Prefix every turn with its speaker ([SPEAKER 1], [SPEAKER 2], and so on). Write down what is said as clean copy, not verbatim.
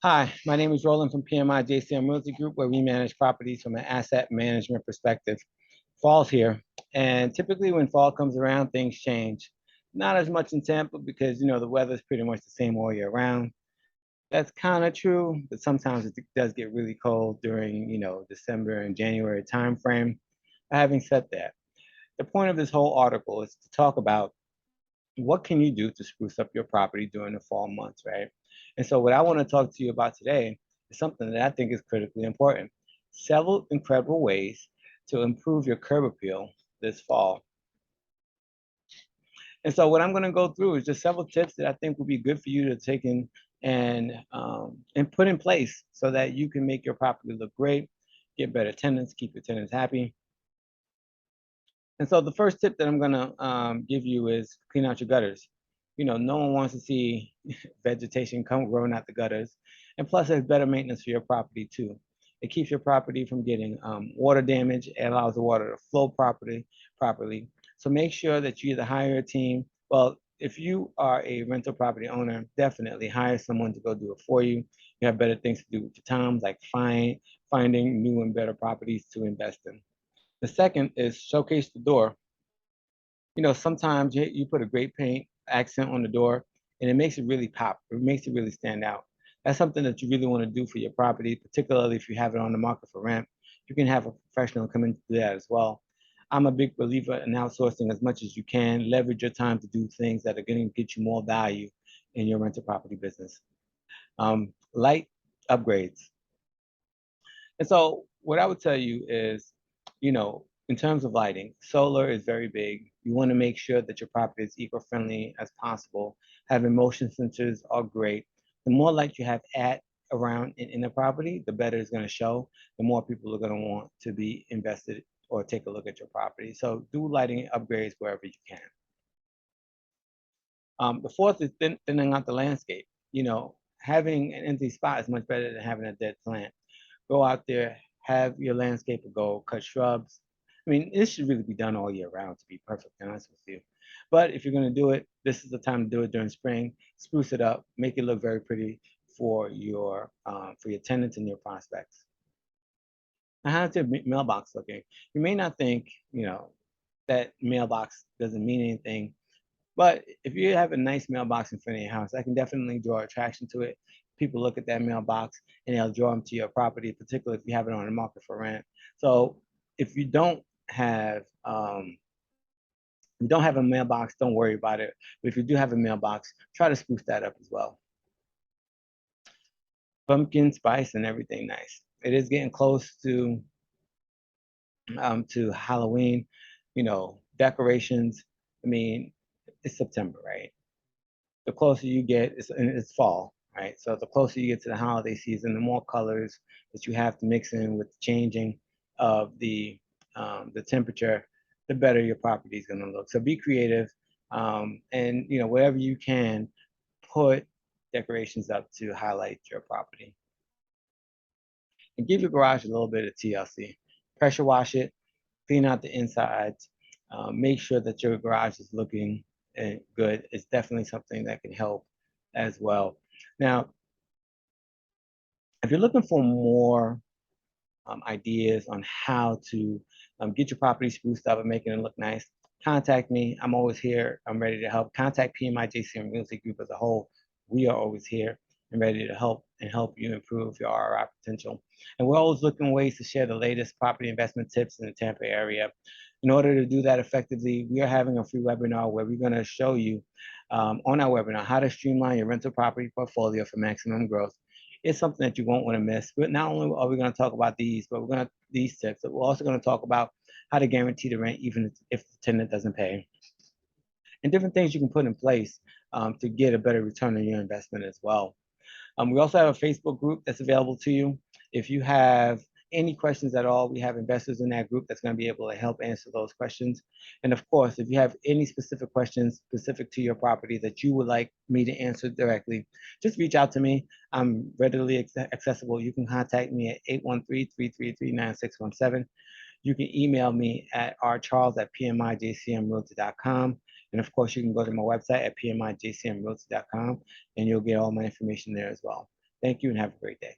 [SPEAKER 1] Hi, my name is Roland from PMI JCM Realty Group, where we manage properties from an asset management perspective. Fall's here, and typically when fall comes around, things change. Not as much in Tampa because the weather's pretty much the same all year round. That's kind of true, but sometimes it does get really cold during December and January timeframe. Having said that, the point of this whole article is to talk about what can you do to spruce up your property during the fall months, right? And so what I want to talk to you about today is something that I think is critically important. Several incredible ways to improve your curb appeal this fall. And so what I'm going to go through is just several tips that I think will be good for you to take in and put in place so that you can make your property look great, get better tenants, keep your tenants happy. And so the first tip that I'm going to give you is clean out your gutters. No one wants to see vegetation come growing out the gutters. And plus, it's better maintenance for your property too. It keeps your property from getting water damage. It allows the water to flow properly. So make sure that you either hire a team. Well, if you are a rental property owner, definitely hire someone to go do it for you. You have better things to do with your time, like finding new and better properties to invest in. The second is showcase the door. Sometimes you put a great paint accent on the door and it makes it really pop. It makes it really stand out. That's something that you really want to do for your property, particularly if you have it on the market for rent. You can have a professional come in to do that as well. I'm a big believer in outsourcing as much as you can. Leverage your time to do things that are going to get you more value in your rental property business. Light upgrades. And so what I would tell you is, in terms of lighting, solar is very big. You want to make sure that your property is eco-friendly as possible. Having motion sensors are great. The more light you have around in the property, the better it's going to show. The more people are going to want to be invested or take a look at your property. So do lighting upgrades wherever you can. The fourth is thinning out the landscape. Having an empty spot is much better than having a dead plant. Go out there, have your landscaper go cut shrubs. I mean, this should really be done all year round, to be perfectly honest with you. But if you're going to do it, this is the time to do it during spring. Spruce it up, make it look very pretty for your tenants and your prospects. Now, how's your mailbox looking? You may not think, that mailbox doesn't mean anything, but if you have a nice mailbox in front of your house, that can definitely draw attraction to it. People look at that mailbox and they'll draw them to your property, particularly if you have it on the market for rent. So if you don't have a mailbox, don't worry about it. But if you do have a mailbox, try to spruce that up as well. Pumpkin spice and everything nice. It is getting close to Halloween. Decorations. I mean, it's September, right? The closer you get, it's fall, right? So the closer you get to the holiday season, the more colors that you have to mix in with the changing of the temperature, the better your property is going to look. So be creative, and whatever you can, put decorations up to highlight your property. And give your garage a little bit of TLC. Pressure wash it, clean out the insides, make sure that your garage is looking good. It's definitely something that can help as well. Now, if you're looking for more ideas on how to get your property spruced up and making it look nice, contact me. I'm always here. I'm ready to help. Contact PMI JCM Real Estate Group as a whole. We are always here and ready to help you improve your ROI potential. And we're always looking ways to share the latest property investment tips in the Tampa area. In order to do that effectively, we are having a free webinar where we're going to show you on our webinar how to streamline your rental property portfolio for maximum growth. It's something that you won't want to miss. But not only are we going to talk about these, but these tips, but we're also going to talk about how to guarantee the rent even if the tenant doesn't pay, and different things you can put in place to get a better return on your investment as well. We also have a Facebook group that's available to you. If you have any questions at all, we have investors in that group that's going to be able to help answer those questions. And of course, if you have any specific questions specific to your property that you would like me to answer directly, just reach out to me. I'm readily accessible. You can contact me at 813-333-9617. You can email me at rcharles@pmijcmrealty.com. And of course, you can go to my website at pmijcmrealty.com and you'll get all my information there as well. Thank you and have a great day.